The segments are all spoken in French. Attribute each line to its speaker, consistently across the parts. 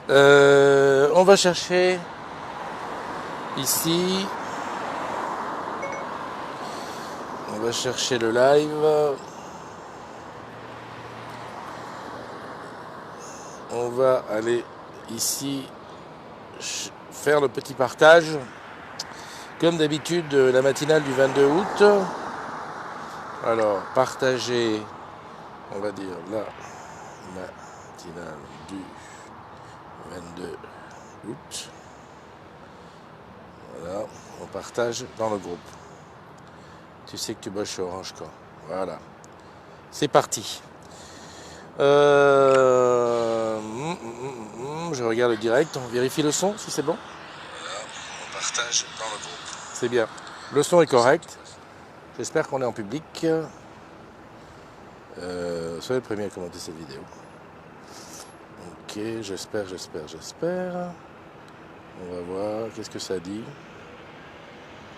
Speaker 1: On va chercher ici. On va chercher le live. On va aller ici faire le petit partage. Comme d'habitude, la matinale du 22 août. Alors, partager, on va dire la matinale du 22 août. Voilà, on partage dans le groupe. Tu sais que tu bosses chez Orange quand. Voilà. C'est parti. Je regarde le direct, on vérifie le son si c'est bon. Voilà, on partage dans le groupe. C'est bien. Le son est correct. J'espère qu'on est en public. Soyez le premier à commenter cette vidéo. Ok, j'espère. On va voir, qu'est-ce que ça dit.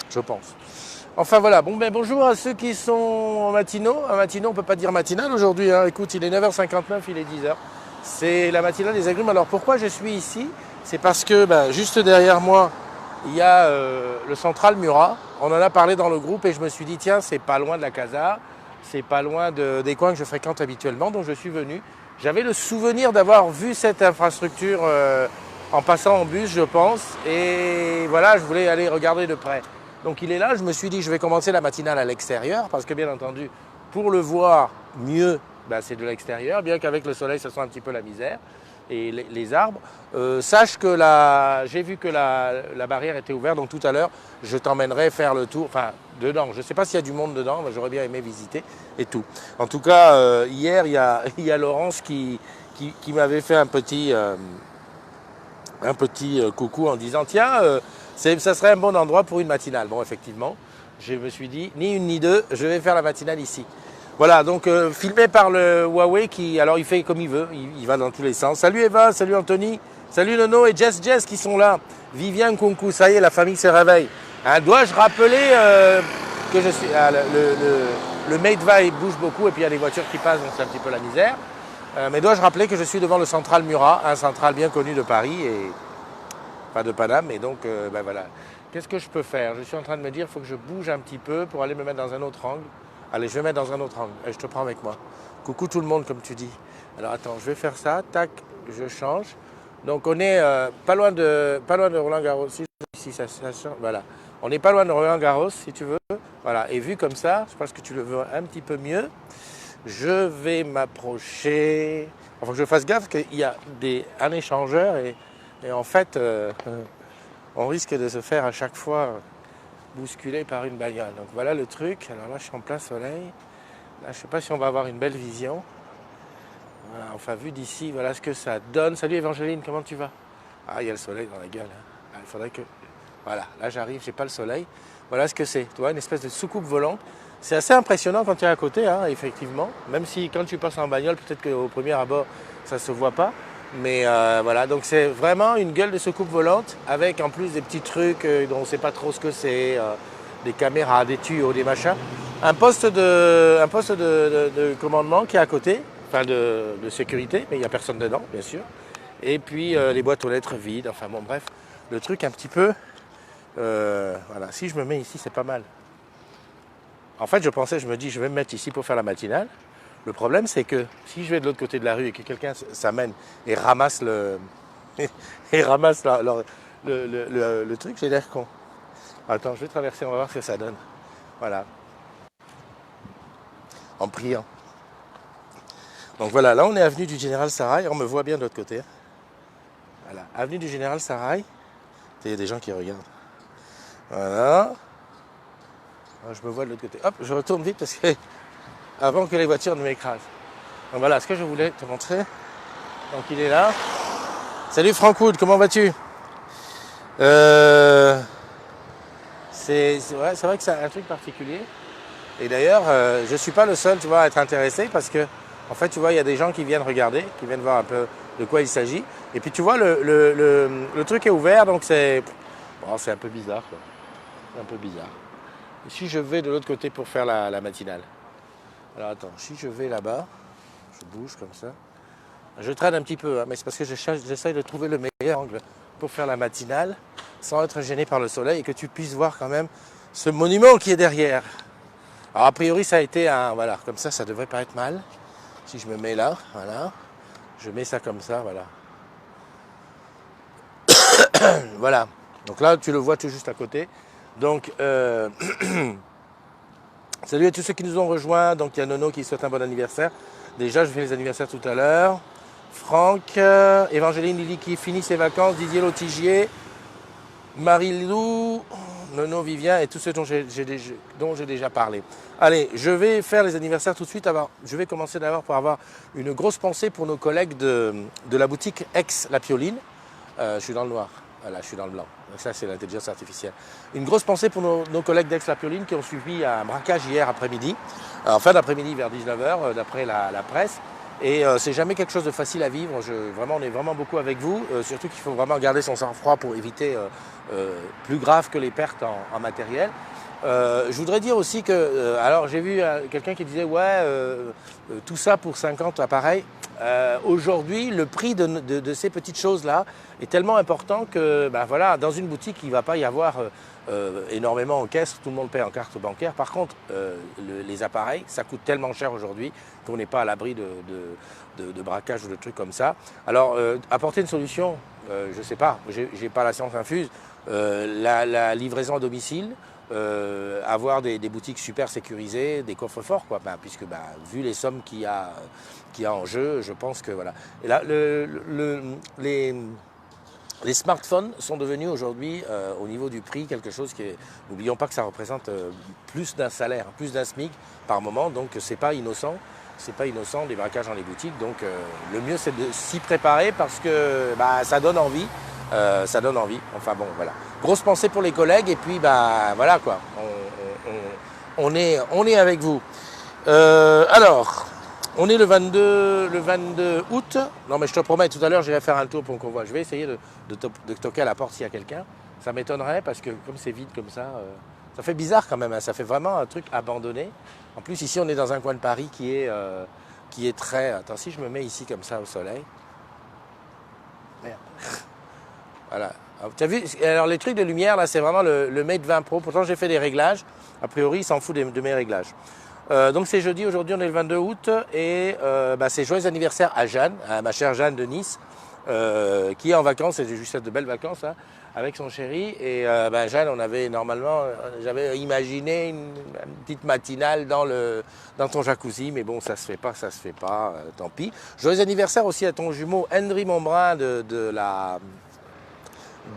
Speaker 1: Je pense. Enfin voilà, bonjour à ceux qui sont en matinaux. En matinaux, on ne peut pas dire matinale aujourd'hui. Hein. Écoute, il est 9h59, il est 10h. C'est la matinale des agrumes. Alors pourquoi je suis ici? C'est parce que juste derrière moi, il y a le Central Murat. On en a parlé dans le groupe et je me suis dit, tiens, c'est pas loin de la Casa, c'est pas loin des coins que je fréquente habituellement, donc je suis venu. J'avais le souvenir d'avoir vu cette infrastructure en passant en bus, je pense, et voilà, je voulais aller regarder de près. Donc il est là, je me suis dit, je vais commencer la matinale à l'extérieur, parce que bien entendu, pour le voir mieux, c'est de l'extérieur, bien qu'avec le soleil, ça soit un petit peu la misère, et les arbres. Sache que j'ai vu que la barrière était ouverte, donc tout à l'heure, je t'emmènerai faire le tour, enfin, dedans. Je ne sais pas s'il y a du monde dedans, mais j'aurais bien aimé visiter et tout. En tout cas, hier, il y a Laurence qui m'avait fait un petit coucou en disant, tiens, ça serait un bon endroit pour une matinale. Bon, effectivement, je me suis dit, ni une ni deux, je vais faire la matinale ici. Voilà, donc filmé par le Huawei qui, alors il fait comme il veut, il va dans tous les sens. Salut Eva, salut Anthony, salut Nono et Jess qui sont là. Viviane, Kunku, ça y est, la famille se réveille. Hein, dois-je rappeler que je suis... le Made va, il bouge beaucoup et puis il y a des voitures qui passent, donc c'est un petit peu la misère. Mais dois-je rappeler que je suis devant le Central Murat, un central bien connu de Paris, et pas de Paname, et donc voilà. Qu'est-ce que je peux faire? Je suis en train de me dire, il faut que je bouge un petit peu pour aller me mettre dans un autre angle. Allez, je vais mettre dans un autre angle. Et je te prends avec moi. Coucou tout le monde, comme tu dis. Alors attends, je vais faire ça. Tac, je change. Donc on est pas loin de Roland Garros. Si ça change, voilà. On n'est pas loin de Roland Garros, si tu veux. Voilà. Et vu comme ça, je pense que tu le veux un petit peu mieux. Je vais m'approcher. Il faut que je fasse gaffe qu'il y a un échangeur et en fait, on risque de se faire à chaque fois bousculé par une bagnole. Donc voilà le truc. Alors là, je suis en plein soleil. Là, je ne sais pas si on va avoir une belle vision. Voilà, enfin, vu d'ici, voilà ce que ça donne. Salut Evangeline, comment tu vas? Ah, il y a le soleil dans la gueule. Hein. Ah, il faudrait que... Voilà, là j'arrive, j'ai pas le soleil. Voilà ce que c'est. Tu vois, une espèce de soucoupe volante. C'est assez impressionnant quand tu es à côté, hein, effectivement. Même si quand tu passes en bagnole, peut-être qu'au premier abord, ça ne se voit pas. Mais voilà, donc c'est vraiment une gueule de soucoupe volante avec en plus des petits trucs dont on ne sait pas trop ce que c'est, des caméras, des tuyaux, des machins. Un poste de commandement qui est à côté, enfin de sécurité, mais il n'y a personne dedans, bien sûr. Et puis les boîtes aux lettres vides, enfin bon, bref, le truc un petit peu. Voilà, si je me mets ici, c'est pas mal. En fait, je me dis, je vais me mettre ici pour faire la matinale. Le problème, c'est que si je vais de l'autre côté de la rue et que quelqu'un s'amène et ramasse le truc, j'ai l'air con. Attends, je vais traverser, on va voir ce que ça donne. Voilà. En priant. Donc voilà, là on est avenue du Général Sarrail, on me voit bien de l'autre côté. Voilà, avenue du Général Sarrail. Il y a des gens qui regardent. Voilà. Alors, je me vois de l'autre côté. Hop, je retourne vite parce que avant que les voitures ne m'écrasent. Donc voilà, ce que je voulais te montrer. Donc il est là. Salut Frank Wood, comment vas-tu? C'est vrai que c'est un truc particulier. Et d'ailleurs, je ne suis pas le seul, tu vois, à être intéressé parce que, en fait, tu vois, il y a des gens qui viennent regarder, qui viennent voir un peu de quoi il s'agit. Et puis tu vois, le truc est ouvert, donc c'est un peu bizarre, quoi. C'est un peu bizarre. Et si je vais de l'autre côté pour faire la matinale? Alors attends, si je vais là-bas, je bouge comme ça. Je traîne un petit peu, hein, mais c'est parce que j'essaye de trouver le meilleur angle pour faire la matinale sans être gêné par le soleil et que tu puisses voir quand même ce monument qui est derrière. Alors a priori ça a été un... Voilà, comme ça devrait pas être mal. Si je me mets là, voilà. Je mets ça comme ça, voilà. Voilà. Donc là, tu le vois tout juste à côté. Donc, salut à tous ceux qui nous ont rejoints. Donc il y a Nono qui souhaite un bon anniversaire. Déjà, je fais les anniversaires tout à l'heure. Franck, Évangéline Lily qui finit ses vacances, Didier Lotigier, Marie-Lou, Nono Vivien et tous ceux dont j'ai déjà parlé. Allez, je vais faire les anniversaires tout de suite. Je vais commencer d'abord par avoir une grosse pensée pour nos collègues de la boutique Aix-La Pioline. Je suis dans le noir, voilà, je suis dans le blanc. Ça, c'est l'intelligence artificielle. Une grosse pensée pour nos collègues d'Aix-La Pioline qui ont suivi un braquage hier après-midi, en fin d'après-midi vers 19h, d'après la presse. Et c'est jamais quelque chose de facile à vivre. Vraiment, on est vraiment beaucoup avec vous. Surtout qu'il faut vraiment garder son sang-froid pour éviter plus grave que les pertes en matériel. Je voudrais dire aussi que, alors j'ai vu quelqu'un qui disait ouais, tout ça pour 50 appareils. Aujourd'hui, le prix de ces petites choses-là est tellement important que, ben voilà, dans une boutique, il ne va pas y avoir énormément en caisse, tout le monde paie en carte bancaire. Par contre, les appareils, ça coûte tellement cher aujourd'hui qu'on n'est pas à l'abri de braquage ou de trucs comme ça. Alors, apporter une solution, je ne sais pas, j'ai pas la science infuse, la livraison à domicile, avoir des boutiques super sécurisées, des coffres-forts, quoi, puisque vu les sommes qu'il y a en jeu, je pense que voilà. Et là, les smartphones sont devenus aujourd'hui, au niveau du prix, quelque chose qui est... N'oublions pas que ça représente plus d'un salaire, plus d'un SMIC par moment, donc c'est pas innocent. C'est pas innocent des braquages dans les boutiques, donc le mieux c'est de s'y préparer parce que ça donne envie. Ça donne envie. Enfin bon, voilà. Grosse pensée pour les collègues et puis voilà quoi. On est avec vous. Alors, on est le 22 août. Non mais je te promets, tout à l'heure j'irai faire un tour pour qu'on voit. Je vais essayer de toquer à la porte s'il y a quelqu'un. Ça m'étonnerait parce que comme c'est vide comme ça fait bizarre quand même. Hein. Ça fait vraiment un truc abandonné. En plus ici on est dans un coin de Paris qui est très... Attends, si je me mets ici comme ça au soleil. Merde. Voilà. Tu as vu, alors les trucs de lumière, là, c'est vraiment le Mate 20 Pro. Pourtant, j'ai fait des réglages. A priori, il s'en fout de mes réglages. Donc, c'est jeudi. Aujourd'hui, on est le 22 août. Et c'est joyeux anniversaire à Jeanne, à ma chère Jeanne de Nice, qui est en vacances. Et j'ai juste de belles vacances, hein, avec son chéri. Et Jeanne, j'avais imaginé une petite matinale dans ton jacuzzi. Mais bon, ça se fait pas, tant pis. Joyeux anniversaire aussi à ton jumeau Henry Montbrun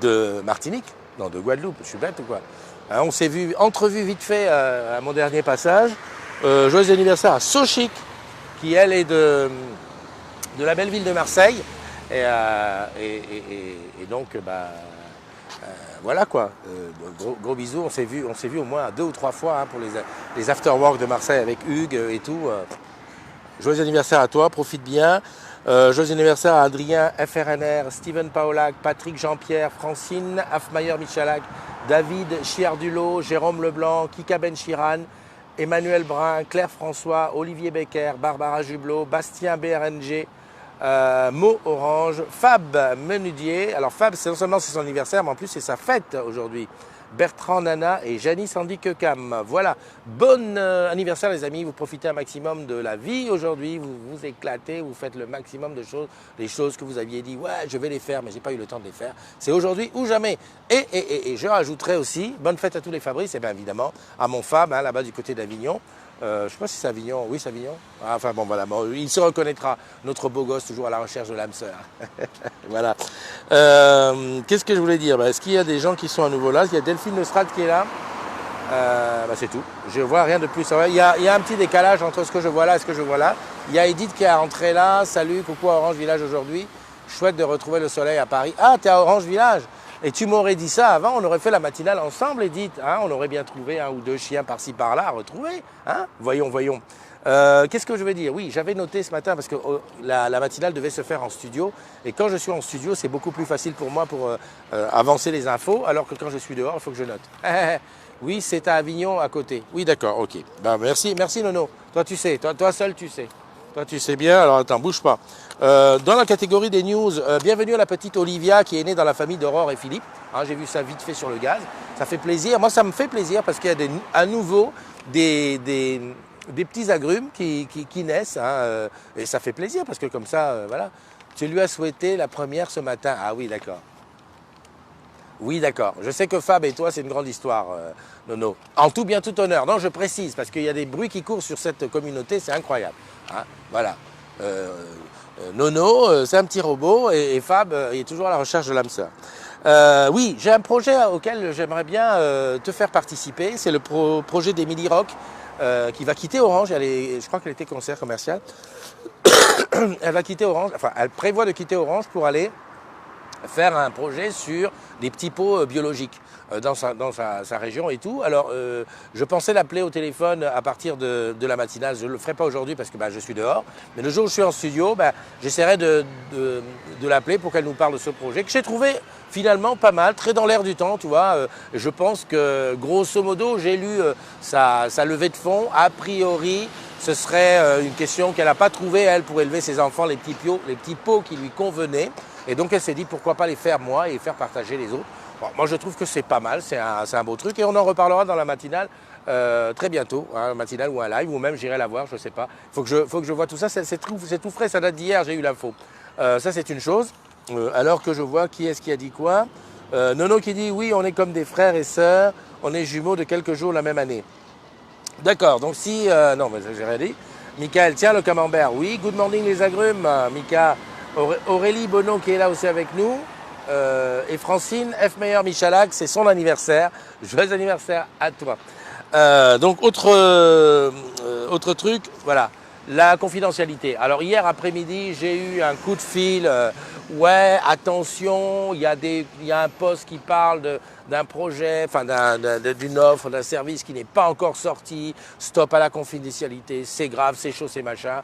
Speaker 1: de Martinique, non de Guadeloupe, je suis bête ou quoi. On s'est entrevu vite fait à mon dernier passage. Joyeux anniversaire à Sochic, qui elle est de la belle ville de Marseille. Et donc, voilà quoi. Gros bisous, on s'est vu au moins 2 ou 3 fois hein, pour les after-work de Marseille avec Hugues et tout. Joyeux anniversaire à toi, profite bien. Joyeux anniversaire à Adrien, FRNR, Steven Paolac, Patrick Jean-Pierre, Francine, Afmayer Michalak, David Chiardulot, Jérôme Leblanc, Kika Benchiran, Emmanuel Brun, Claire François, Olivier Becker, Barbara Jublot, Bastien BRNG, Mo Orange, Fab Menudier. Alors Fab, non seulement c'est son anniversaire, mais en plus c'est sa fête aujourd'hui. Bertrand Nana et Janice Andy Kekam. Voilà, bon anniversaire les amis, vous profitez un maximum de la vie aujourd'hui, vous vous éclatez, vous faites le maximum de choses, les choses que vous aviez dit, ouais je vais les faire, mais j'ai pas eu le temps de les faire. C'est aujourd'hui ou jamais. Et je rajouterai aussi, bonne fête à tous les Fabrice, et bien évidemment à mon Fab, hein, là-bas du côté d'Avignon. Je ne sais pas si c'est Avignon, oui c'est Avignon. Enfin bon voilà, il se reconnaîtra, notre beau gosse toujours à la recherche de l'âme sœur. Voilà. Qu'est-ce que je voulais dire? Est-ce qu'il y a des gens qui sont à nouveau là? Il y a Delphine Lestrade qui est là. C'est tout. Je ne vois rien de plus. Il y a un petit décalage entre ce que je vois là et ce que je vois là. Il y a Edith qui est rentrée là. Salut, coucou à Orange Village aujourd'hui. Chouette de retrouver le soleil à Paris. Ah, tu es à Orange Village. Et tu m'aurais dit ça avant, on aurait fait la matinale ensemble, Edith. Hein, on aurait bien trouvé 1 ou 2 chiens par-ci par-là à retrouver. Hein, voyons. Qu'est-ce que je veux dire? Oui, j'avais noté ce matin parce que la matinale devait se faire en studio. Et quand je suis en studio, c'est beaucoup plus facile pour moi pour avancer les infos. Alors que quand je suis dehors, il faut que je note. Oui, c'est à Avignon à côté. Oui, d'accord, ok. Merci Nono. Toi, tu sais. Toi seul, tu sais. Toi, tu sais bien, alors attends, bouge pas. Dans la catégorie des news, bienvenue à la petite Olivia qui est née dans la famille d'Aurore et Philippe. Hein, j'ai vu ça vite fait sur le gaz. Ça fait plaisir. Moi, ça me fait plaisir parce qu'il y a à nouveau des petits agrumes qui naissent. Hein, et ça fait plaisir parce que comme ça, voilà. Tu lui as souhaité la première ce matin. Ah oui, d'accord. Oui, d'accord. Je sais que Fab et toi, c'est une grande histoire, Nono. En tout bien, tout honneur. Non, je précise, parce qu'il y a des bruits qui courent sur cette communauté, c'est incroyable. Hein, voilà. Nono, c'est un petit robot, et Fab, il est toujours à la recherche de l'âme sœur. Oui, j'ai un projet auquel j'aimerais bien te faire participer. C'est le projet d'Emily Rock, qui va quitter Orange. Je crois qu'elle était conseillère commerciale. Elle va quitter Orange, enfin, elle prévoit de quitter Orange pour aller faire un projet sur des petits pots biologiques dans sa région et tout. Alors, je pensais l'appeler au téléphone à partir de la matinale. Je ne le ferai pas aujourd'hui parce que je suis dehors. Mais le jour où je suis en studio, j'essaierai de l'appeler pour qu'elle nous parle de ce projet que j'ai trouvé finalement pas mal, très dans l'air du temps, tu vois. Je pense que, grosso modo, j'ai lu sa levée de fonds. A priori, ce serait une question qu'elle n'a pas trouvée, elle, pour élever ses enfants, les petits pots qui lui convenaient. Et donc elle s'est dit pourquoi pas les faire moi et faire partager les autres. Bon, moi je trouve que c'est pas mal, c'est un beau truc et on en reparlera dans la matinale très bientôt, hein, un matinale ou un live ou même j'irai la voir, je sais pas. Faut que je vois tout ça, c'est tout frais, ça date d'hier, j'ai eu l'info. Ça c'est une chose. Alors que je vois qui est-ce qui a dit quoi. Nono qui dit oui, on est comme des frères et sœurs, on est jumeaux de quelques jours la même année. D'accord, donc si non, mais j'ai rien dit. Michael, tiens le camembert, oui, good morning les agrumes, Mika. Aurélie Bonneau qui est là aussi avec nous. Et Francine F. Meyer Michalak, c'est son anniversaire. Joyeux anniversaire à toi. Donc, autre truc, voilà, la confidentialité. Alors, hier après-midi, j'ai eu un coup de fil. Ouais, attention, il y a un poste qui parle d'un projet, enfin d'une offre, d'un service qui n'est pas encore sorti. Stop à la confidentialité, c'est grave, c'est chaud, c'est machin.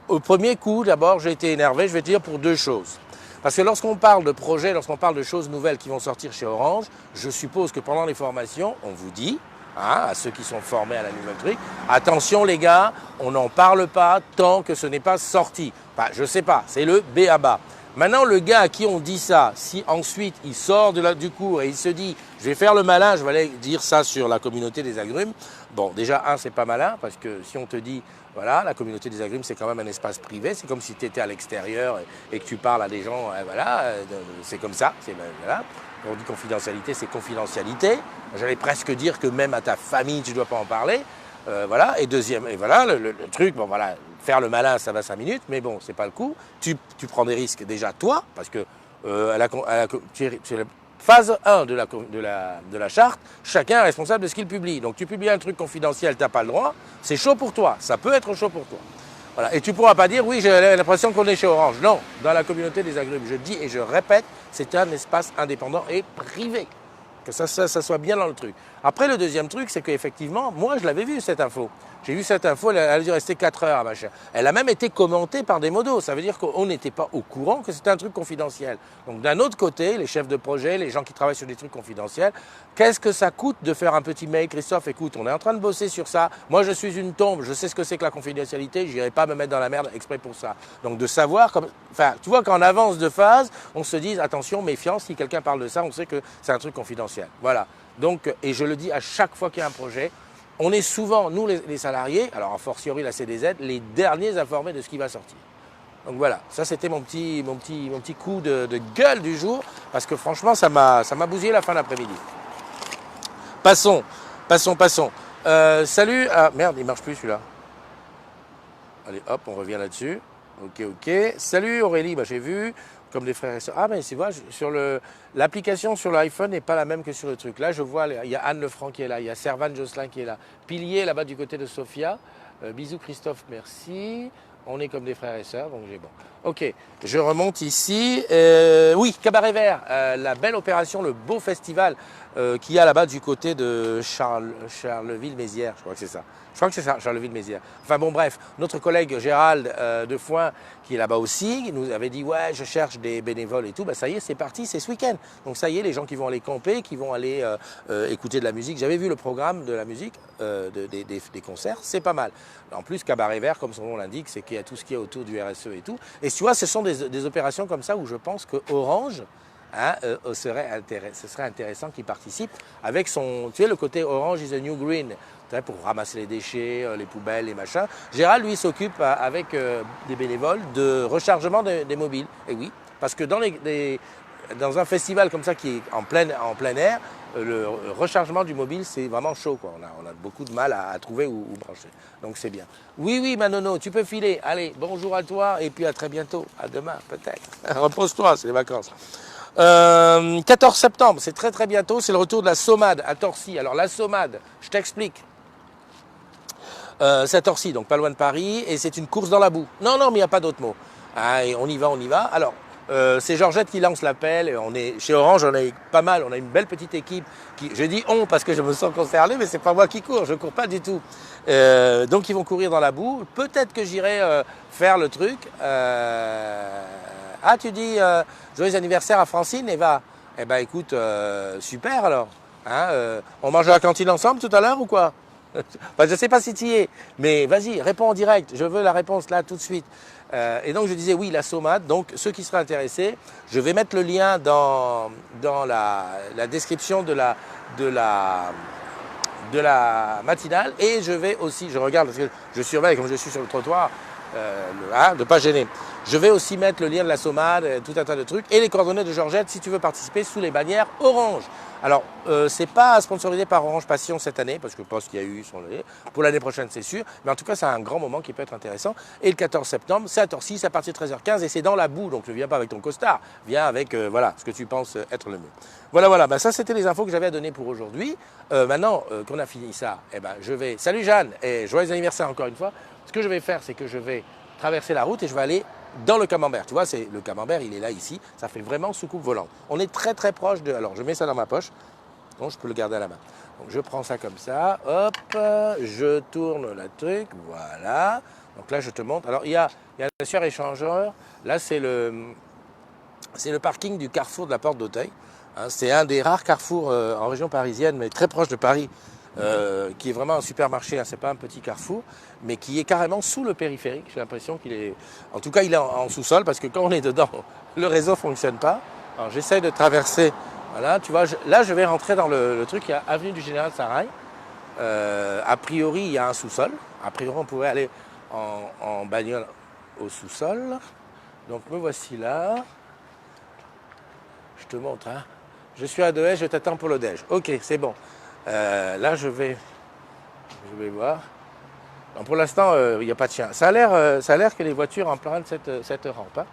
Speaker 1: Au premier coup, d'abord, j'ai été énervé, je vais te dire, pour deux choses. Parce que lorsqu'on parle de projets, lorsqu'on parle de choses nouvelles qui vont sortir chez Orange, je suppose que pendant les formations, on vous dit, hein, à ceux qui sont formés à la numéroterie, attention les gars, on n'en parle pas tant que ce n'est pas sorti. Enfin, je sais pas, c'est le b.a.-ba. Maintenant, le gars à qui on dit ça, si ensuite il sort du cours et il se dit « je vais faire le malin, je vais aller dire ça sur la communauté des agrumes », bon, déjà, c'est pas malin, parce que si on te dit « voilà, la communauté des agrumes, c'est quand même un espace privé, c'est comme si tu étais à l'extérieur et que tu parles à des gens, voilà, c'est comme ça, voilà. On dit confidentialité, c'est confidentialité. J'allais presque dire que même à ta famille, tu ne dois pas en parler. » Voilà, et deuxième, et voilà, le truc, bon voilà, faire le malin, ça va 5 minutes, mais bon, c'est pas le coup. Tu prends des risques déjà, toi, parce que c'est la phase 1 de la charte, chacun est responsable de ce qu'il publie. Donc tu publies un truc confidentiel, tu n'as pas le droit, c'est chaud pour toi, ça peut être chaud pour toi. Voilà. Et tu ne pourras pas dire, oui, j'ai l'impression qu'on est chez Orange. Non, dans la communauté des agrumes, je dis et je répète, c'est un espace indépendant et privé. Que ça soit bien dans le truc. Après, le deuxième truc, c'est qu'effectivement, moi, je l'avais vu, cette info. J'ai vu cette info, elle a dû rester 4 heures, machin. Elle a même été commentée par des modos. Ça veut dire qu'on n'était pas au courant que c'était un truc confidentiel. Donc, d'un autre côté, les chefs de projet, les gens qui travaillent sur des trucs confidentiels, qu'est-ce que ça coûte de faire un petit mail, Christophe, écoute, on est en train de bosser sur ça. Moi, je suis une tombe, je sais ce que c'est que la confidentialité, je n'irai pas me mettre dans la merde exprès pour ça. Donc, de savoir, enfin, tu vois qu'en avance de phase, on se dise, attention, méfiance, si quelqu'un parle de ça, on sait que c'est un truc confidentiel. Voilà. Donc, et je le dis à chaque fois qu'il y a un projet, on est souvent, nous les salariés, alors a fortiori la CDZ, les derniers informés de ce qui va sortir. Donc voilà, ça c'était mon petit coup de gueule du jour, parce que franchement ça m'a bousillé la fin d'après-midi. Passons. Salut, ah merde, il marche plus celui-là. Allez hop, on revient là-dessus. Ok. Salut Aurélie, j'ai vu. Comme des frères et sœurs. Ah, mais tu vois, sur l'application sur l'iPhone n'est pas la même que sur le truc. Là, je vois, il y a Anne Lefranc qui est là, il y a Servane Josselin qui est là. Pilier, là-bas, du côté de Sofia. Bisous, Christophe, merci. On est comme des frères et sœurs, donc j'ai bon. Ok, je remonte ici. Oui, Cabaret Vert, la belle opération, le beau festival qu'il y a là-bas du côté de Charleville-Mézières, je crois que c'est ça. Je crois que c'est ça, Charleville-Mézières. Enfin bon, bref, notre collègue Gérald Defoin, qui est là-bas aussi, il nous avait dit, ouais, je cherche des bénévoles et tout. Ben, ça y est, c'est parti, c'est ce week-end. Donc ça y est, les gens qui vont aller camper, qui vont aller écouter de la musique. J'avais vu le programme de la musique, des concerts, c'est pas mal. En plus, Cabaret Vert, comme son nom l'indique, c'est qu'il y a tout ce qui est autour du RSE et tout. Et tu vois, ce sont des opérations comme ça où je pense que Orange, hein, ce serait intéressant qu'il participe avec son, tu sais, le côté Orange is a new green, pour ramasser les déchets, les poubelles, les machins. Gérald, lui, s'occupe avec des bénévoles de rechargement des mobiles. Et oui, parce que dans un festival comme ça qui est en plein air, le rechargement du mobile, c'est vraiment chaud, quoi. On a beaucoup de mal à trouver où brancher. Donc c'est bien. Oui, oui, Manono, tu peux filer. Allez, bonjour à toi et puis à très bientôt. À demain, peut-être. Repose-toi, c'est les vacances. 14 septembre, c'est très très bientôt, c'est le retour de la Sommade à Torcy. Alors la Sommade, je t'explique. C'est à Torcy, donc pas loin de Paris, et c'est une course dans la boue. Non, non, mais il n'y a pas d'autre mot. Ah, et on y va, on y va. Alors, c'est Georgette qui lance l'appel. Chez Orange, on est pas mal, on a une belle petite équipe. Je dis on parce que je me sens concerné, mais c'est pas moi qui cours, je cours pas du tout. Donc ils vont courir dans la boue. Peut-être que j'irai faire le truc. Ah, tu dis joyeux anniversaire à Francine, Eva. Eh ben écoute, super alors. Hein, on mange à la cantine ensemble tout à l'heure ou quoi? Enfin, je ne sais pas si tu y es, mais vas-y, réponds en direct. Je veux la réponse là tout de suite. Et donc je disais oui, la Sommade. Donc ceux qui seraient intéressés, je vais mettre le lien dans la description de la matinale. Et je vais aussi, je regarde parce que je surveille comme je suis sur le trottoir, de ne pas gêner. Je vais aussi mettre le lien de la Sommade, tout un tas de trucs, et les coordonnées de Georgette si tu veux participer sous les bannières Orange. Alors, c'est pas sponsorisé par Orange Passion cette année, parce que je pense qu'il y a eu pour l'année prochaine, c'est sûr. Mais en tout cas, c'est un grand moment qui peut être intéressant. Et le 14 septembre, c'est à Torcy, c'est à partir de 13h15 et c'est dans la boue. Donc, ne viens pas avec ton costard, viens avec voilà, ce que tu penses être le mieux. Voilà, voilà. Ben, ça, c'était les infos que j'avais à donner pour aujourd'hui. Maintenant qu'on a fini ça, eh ben, je vais. Salut Jeanne et joyeux anniversaire encore une fois. Ce que je vais faire, c'est que je vais traverser la route et je vais aller dans le camembert. Tu vois, le camembert, il est là, ici. Ça fait vraiment soucoupe volante. On est très, très proche de... Alors, je mets ça dans ma poche. Donc, je peux le garder à la main. Donc, je prends ça comme ça. Hop, je tourne le truc. Voilà. Donc là, je te montre. Alors, il y a un super échangeur. Là, c'est le parking du carrefour de la Porte d'Auteuil. Hein, c'est un des rares carrefours en région parisienne, mais très proche de Paris, qui est vraiment un supermarché, hein, c'est pas un petit carrefour, mais qui est carrément sous le périphérique. J'ai l'impression qu'il est... En tout cas, il est en sous-sol, parce que quand on est dedans, le réseau ne fonctionne pas. Alors, j'essaye de traverser. Voilà, tu vois, là, je vais rentrer dans le truc. Il y a avenue du Général Sarrail. A priori, il y a un sous-sol. A priori, on pourrait aller en bagnole au sous-sol. Donc, me voici là. Je te montre, hein. Je suis à Deège, je t'attends pour le déj. Ok, c'est bon. Là, je vais voir. Donc, pour l'instant, il n'y a pas de chien. Ça a l'air que les voitures empruntent cette rampe, hein,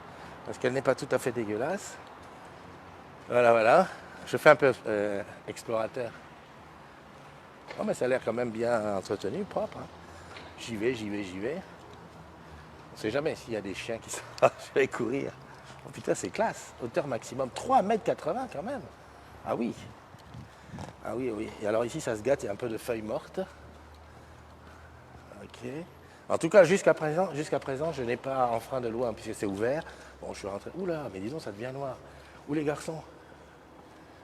Speaker 1: parce qu'elle n'est pas tout à fait dégueulasse. Voilà, voilà. Je fais un peu explorateur. Oh, mais ça a l'air quand même bien entretenu, propre. Hein. J'y vais. On ne sait jamais s'il y a des chiens qui sont... Je vais courir. Oh putain, c'est classe. Hauteur maximum 3,80 m quand même. Ah oui. Ah oui, oui. Et alors ici, ça se gâte, il y a un peu de feuilles mortes. Ok. En tout cas, jusqu'à présent, je n'ai pas enfreint de loi, puisque c'est ouvert. Bon, je suis rentré. Oula, mais dis donc, ça devient noir. Où les garçons?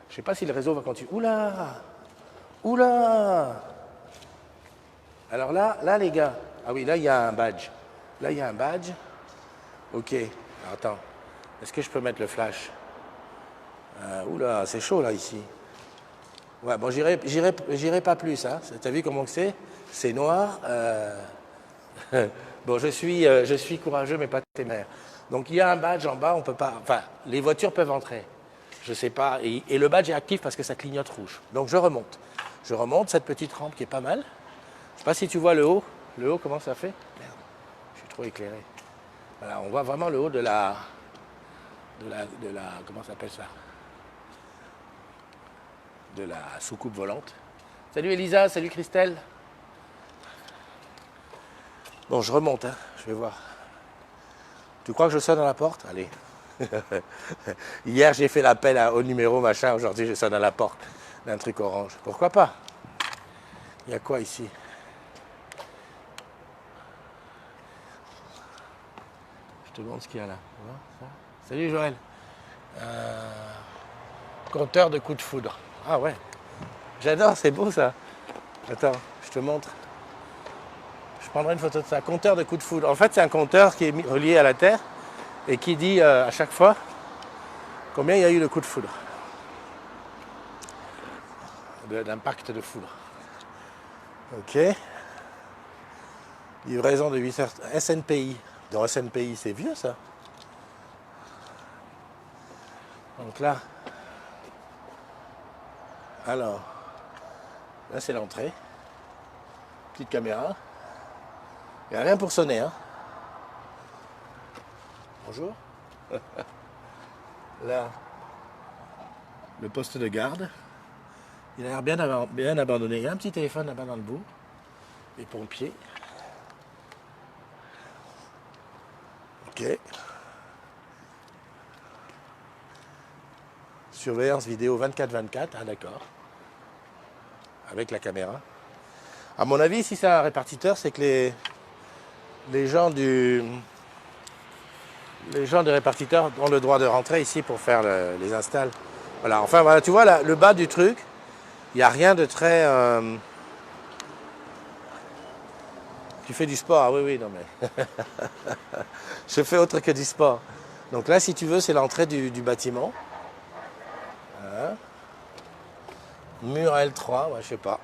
Speaker 1: Je ne sais pas si le réseau va continuer. Oula! Oula! Alors là, les gars. Ah oui, là, il y a un badge. Là, il y a un badge. Ok. Alors, attends. Est-ce que je peux mettre le flash? Oula, c'est chaud, là, ici. Ouais, bon, j'irai pas plus, hein. T'as vu comment c'est? C'est noir. Bon, je suis courageux, mais pas téméraire. Donc, il y a un badge en bas, on peut pas... Enfin, les voitures peuvent entrer. Je sais pas. Et le badge est actif parce que ça clignote rouge. Donc, je remonte. Je remonte cette petite rampe qui est pas mal. Je sais pas si tu vois le haut. Le haut, comment ça fait? Merde, je suis trop éclairé. Voilà, on voit vraiment le haut de la comment ça s'appelle ça? De la soucoupe volante. Salut Elisa, salut Christelle. Bon, je remonte, hein, je vais voir. Tu crois que je sonne à la porte? Allez. Hier, j'ai fait l'appel au numéro machin. Aujourd'hui, je sonne à la porte d'un truc orange. Pourquoi pas? Il y a quoi ici? Je te montre ce qu'il y a là. Tu vois, ça. Salut Joël. Compteur de coups de foudre. Ah ouais. J'adore, c'est beau ça. Attends, je te montre. Je prendrai une photo de ça. Compteur de coups de foudre. En fait, c'est un compteur qui est relié à la Terre et qui dit à chaque fois combien il y a eu de coups de foudre. D'impact de foudre. Ok. Livraison de 8 heures. SNPI. Dans SNPI, c'est vieux ça. Donc là. Alors. Là, c'est l'entrée. Petite caméra. Il n'y a rien pour sonner. Hein. Bonjour. Là. Le poste de garde. Il a l'air bien abandonné. Il y a un petit téléphone là-bas dans le bout. Les pompiers. Ok. Surveillance vidéo 24/24. Ah d'accord. Avec la caméra. À mon avis, si c'est un répartiteur, c'est que les gens du répartiteur ont le droit de rentrer ici pour faire les installs. Voilà. Enfin voilà, tu vois là, le bas du truc. Il n'y a rien de très... Tu fais du sport, ah oui, non mais... Je fais autre que du sport. Donc là, si tu veux, c'est l'entrée du bâtiment. Hein. Mur L3, ouais, je sais pas.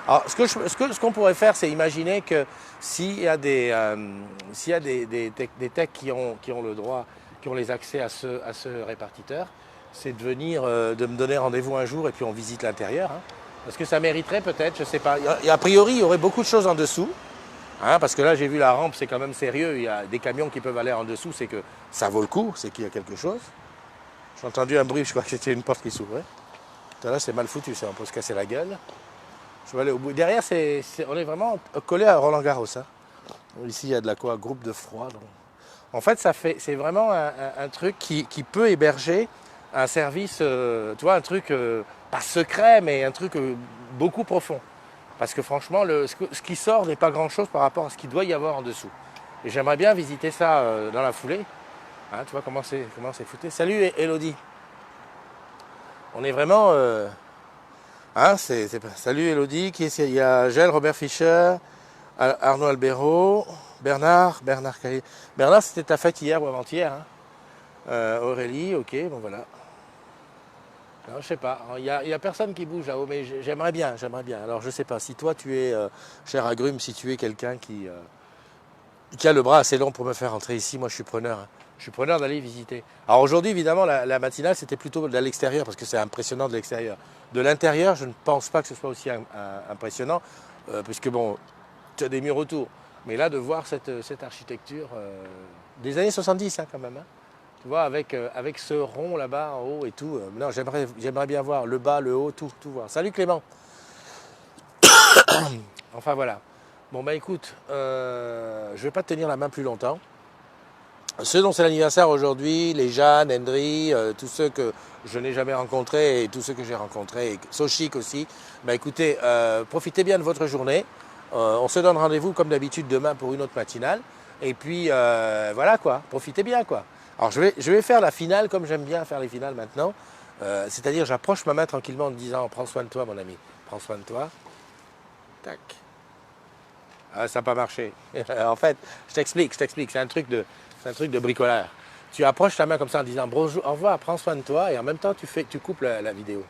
Speaker 1: Alors, ce qu'on pourrait faire, c'est imaginer que s'il y a des techs qui ont le droit, qui ont les accès à ce répartiteur, c'est de venir, de me donner rendez-vous un jour et puis on visite l'intérieur. Hein. Parce que ça mériterait peut-être, je ne sais pas. A priori, il y aurait beaucoup de choses en dessous. Hein, parce que là, j'ai vu la rampe, c'est quand même sérieux. Il y a des camions qui peuvent aller en dessous, c'est que ça vaut le coup, c'est qu'il y a quelque chose. J'ai entendu un bruit, je crois que c'était une porte qui s'ouvrait. Là, c'est mal foutu, ça, on peut se casser la gueule. Je vais aller au bout. Derrière, on est vraiment collé à Roland Garros. Hein. Ici, il y a de la quoi, groupe de froid. Donc. En fait, c'est vraiment un truc qui peut héberger un service, tu vois, un truc pas secret, mais un truc beaucoup profond. Parce que franchement, ce qui sort n'est pas grand-chose par rapport à ce qu'il doit y avoir en dessous. Et j'aimerais bien visiter ça dans la foulée. Hein, tu vois comment c'est foutu. Salut Elodie. On est vraiment... Hein, salut Elodie, il y a Gilles, Robert Fischer, Arnaud Albero, Bernard Callier. Bernard, c'était ta fête hier ou avant-hier. Hein. Aurélie, ok, bon voilà. Non, je sais pas, il y a personne qui bouge là-haut, mais j'aimerais bien. Alors je sais pas, si toi tu es, cher agrume, si tu es quelqu'un qui a le bras assez long pour me faire rentrer ici, moi je suis preneur. Hein. Je suis preneur d'aller visiter. Alors aujourd'hui, évidemment, la matinale, c'était plutôt de l'extérieur, parce que c'est impressionnant de l'extérieur. De l'intérieur, je ne pense pas que ce soit aussi impressionnant, puisque bon, tu as des murs autour. Mais là, de voir cette architecture des années 70, hein, quand même. Hein. Tu vois, avec ce rond là-bas, en haut et tout. Non, j'aimerais bien voir le bas, le haut, tout voir. Salut Clément. Enfin, voilà. Bon, bah écoute, je ne vais pas te tenir la main plus longtemps. Ceux dont c'est l'anniversaire aujourd'hui, les Jeanne, Hendry, tous ceux que je n'ai jamais rencontrés et tous ceux que j'ai rencontrés, et Sochik aussi, bah écoutez, profitez bien de votre journée. On se donne rendez-vous comme d'habitude demain pour une autre matinale. Et puis voilà quoi, profitez bien quoi. Alors je vais faire la finale comme j'aime bien faire les finales maintenant. C'est-à-dire j'approche ma main tranquillement en me disant prends soin de toi mon ami, prends soin de toi. Tac. Ah, ça n'a pas marché. En fait, je t'explique, c'est un truc de bricoleur. Tu approches ta main comme ça en disant bonjour, au revoir, prends soin de toi et en même temps tu coupes la vidéo.